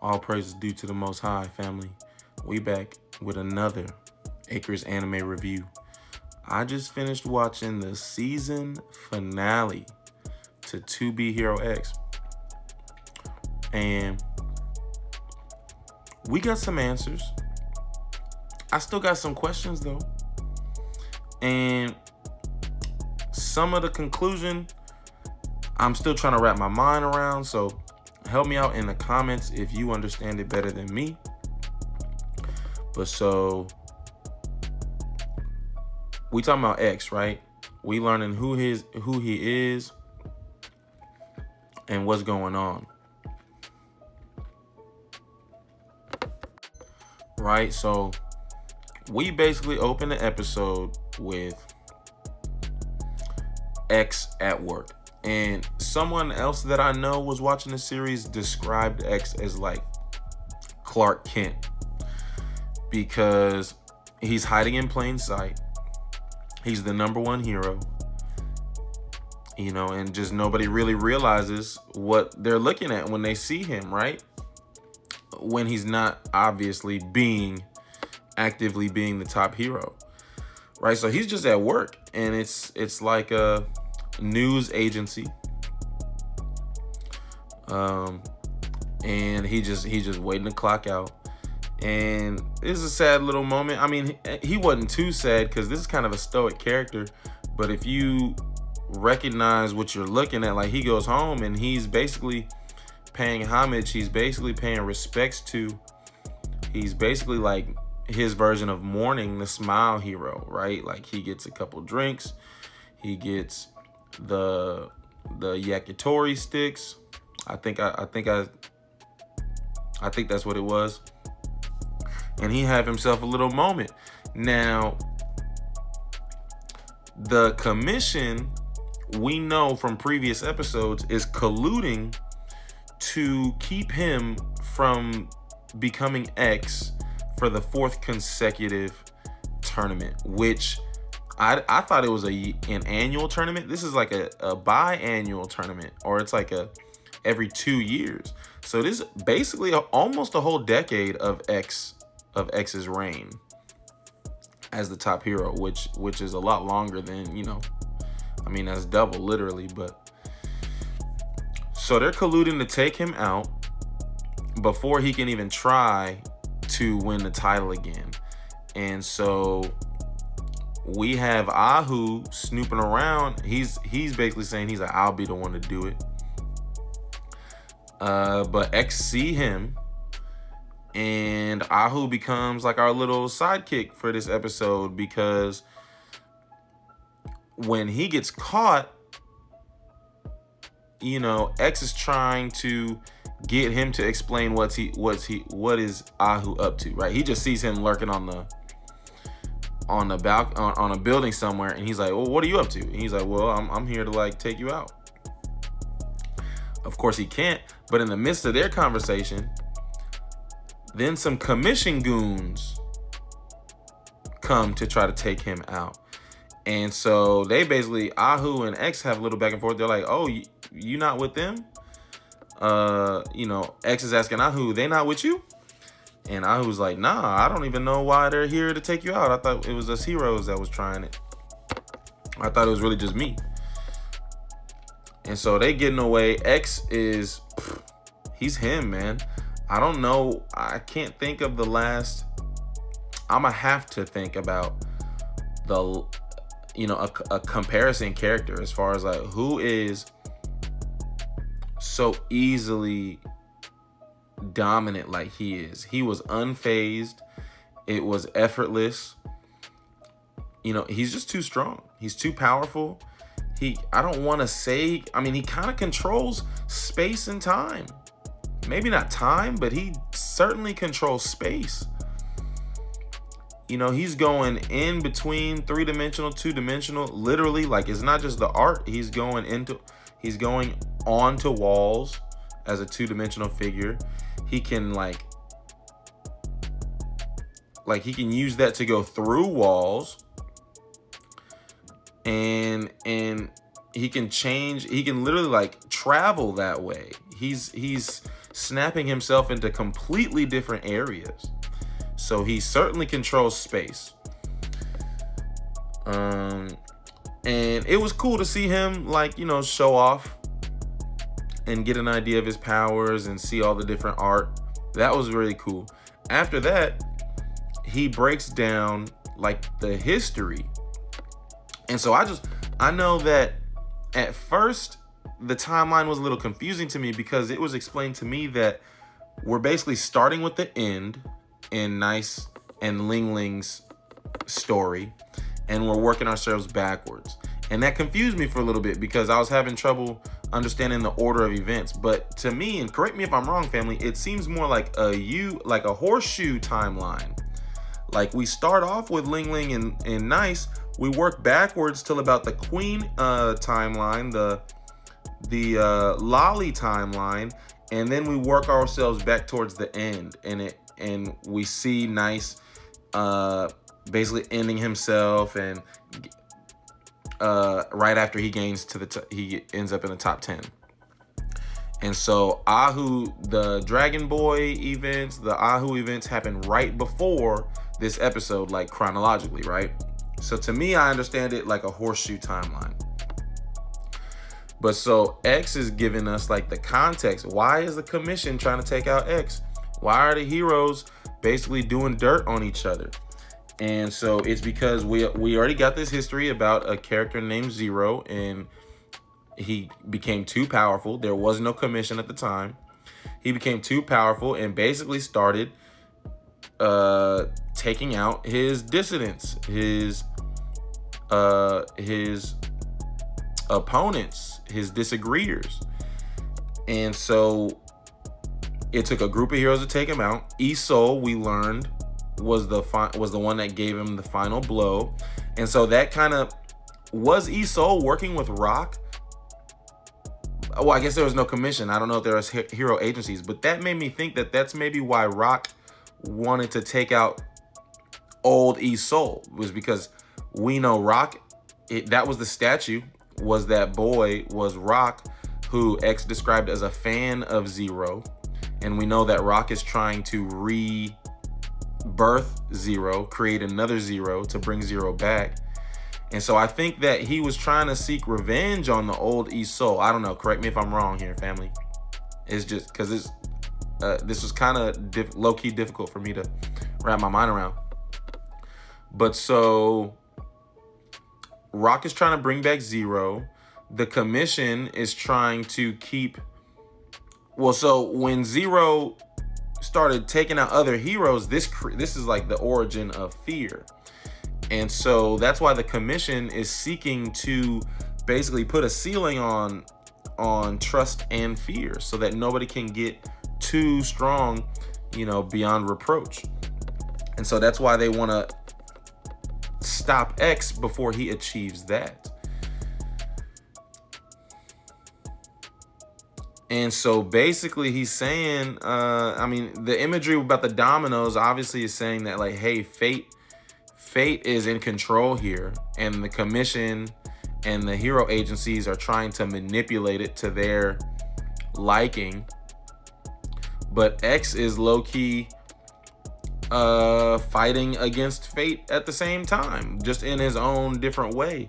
All praise is due to the Most High, family. We back with another Acres Anime Review. I just finished watching the season finale to To Be Hero X. And we got some answers. I still got some questions though. And some of the conclusion, I'm still trying to wrap my mind around. So help me out in the comments if you understand it better than me. But so we talking about X, right? We learning who he is and what's going on. Right? So we basically open the episode with X at work. And someone else that I know was watching the series described X as like Clark Kent because he's hiding in plain sight. He's the #1 hero, and just nobody really realizes what they're looking at when they see him, right? When he's not obviously actively being the top hero, right? So he's just at work, and it's like a news agency, and he just waiting to clock out. And it's a sad little moment. I mean, he wasn't too sad because this is kind of a stoic character, but if you recognize what you're looking at, like he goes home and he's basically paying homage, he's basically paying respects to, he's basically like his version of mourning the smile hero, right? Like he gets a couple drinks, he gets the yakitori sticks. I think that's what it was. And he have himself a little moment. Now, the commission, we know from previous episodes, is colluding to keep him from becoming X for the 4th consecutive tournament, which I thought it was an annual tournament. This is like a biannual tournament, or it's like every 2 years. So this is basically almost a whole decade of X's reign as the top hero, which is a lot longer than, I mean, that's double literally. But so they're colluding to take him out before he can even try to win the title again. And so we have Ahu snooping around. He's basically saying he's like, I'll be the one to do it. But X see him, and Ahu becomes like our little sidekick for this episode, because when he gets caught, X is trying to get him to explain what is Ahu up to, right? He just sees him lurking on a building somewhere, and he's like, well, what are you up to? And he's like, well, I'm here to like take you out. Of course he can't, but in the midst of their conversation, then some commission goons come to try to take him out. And so they basically, Ahu and X have a little back and forth. They're like, oh, you not with them? X is asking Ahu, they not with you? And Ahu's like, nah, I don't even know why they're here to take you out. I thought it was us heroes that was trying it. I thought it was really just me. And so they getting away. X is, he's him, man. I don't know. I can't think of the last. I'm going to have to think about a comparison character as far as like who is so easily dominant like he is. He was unfazed. It was effortless. He's just too strong. He's too powerful. I don't want to say, I mean, he kind of controls space and time. Maybe not time, but he certainly controls space. He's going in between 3-dimensional, 2-dimensional, literally. Like, it's not just the art. He's going onto walls as a 2-dimensional figure. He can like he can use that to go through walls. And he can change, he can literally like travel that way. He's snapping himself into completely different areas. So he certainly controls space. And it was cool to see him, like, show off and get an idea of his powers and see all the different art. That was really cool. After that, he breaks down like the history. And so I know that at first the timeline was a little confusing to me, because it was explained to me that we're basically starting with the end in Nice and Ling Ling's story, and we're working ourselves backwards. And that confused me for a little bit, because I was having trouble understanding the order of events. But to me, and correct me if I'm wrong, family, it seems more like a horseshoe timeline. Like, we start off with Ling Ling and Nice, we work backwards till about the Queen timeline, the Lolly timeline, and then we work ourselves back towards the end, and we see Nice basically ending himself, and right after he gains he ends up in the top 10. And so the Dragon Boy events, the Ahu events happen right before this episode, like chronologically, right? So to me, I understand it like a horseshoe timeline. But so X is giving us like the context. Why is the Commission trying to take out X? Why are the heroes basically doing dirt on each other? And so it's because we already got this history about a character named Zero, and he became too powerful. There was no Commission at the time. He became too powerful and basically started taking out his dissidents, his opponents, his disagreeers. And so it took a group of heroes to take him out. Isol, we learned, was the one that gave him the final blow. And so that kind of was Isol working with Rock. Well, I guess there was no Commission. I don't know if there was hero agencies, but that made me think that that's maybe why Rock wanted to take out old Isol, was because we know Rock, that was the statue, was that boy, was Rock, who X described as a fan of Zero. And we know that Rock is trying to rebirth Zero, create another Zero to bring Zero back. And so I think that he was trying to seek revenge on the old Isol. I don't know. Correct me if I'm wrong here, family. It's just because this was kind of low-key difficult for me to wrap my mind around. But so Rock is trying to bring back Zero. The Commission is trying to keep... Well, so when Zero started taking out other heroes, this is like the origin of fear. And so that's why the Commission is seeking to basically put a ceiling on trust and fear, so that nobody can get too strong, beyond reproach. And so that's why they want to stop X before he achieves that. And so basically he's saying, the imagery about the dominoes obviously is saying that, like, hey, fate is in control here, and the Commission and the hero agencies are trying to manipulate it to their liking. But X is low-key fighting against fate at the same time, just in his own different way.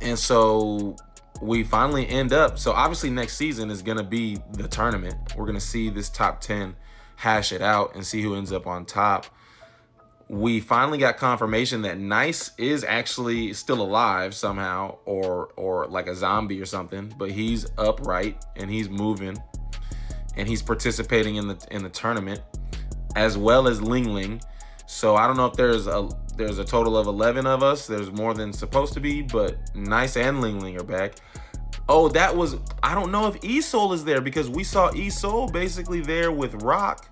And so we finally end up, so obviously next season is going to be the tournament. We're going to see this top 10 hash it out and see who ends up on top. We finally got confirmation that Nice is actually still alive somehow, or like a zombie or something, but he's upright and he's moving and he's participating in the tournament, as well as Ling Ling. So I don't know if there's a total of 11 of us. There's more than supposed to be, but Nice and Ling Ling are back. Oh, I don't know if Isol is there, because we saw Isol basically there with Rock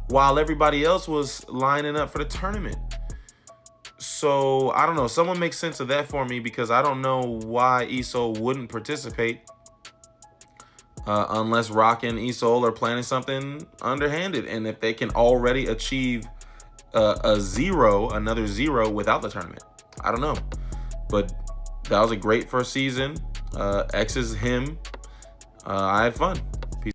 while everybody else was lining up for the tournament. So I don't know. Someone make sense of that for me, because I don't know why Isol wouldn't participate unless Rock and Isol are planning something underhanded, and if they can already achieve another zero without the tournament. I don't know. But that was a great first season. X is him. I had fun.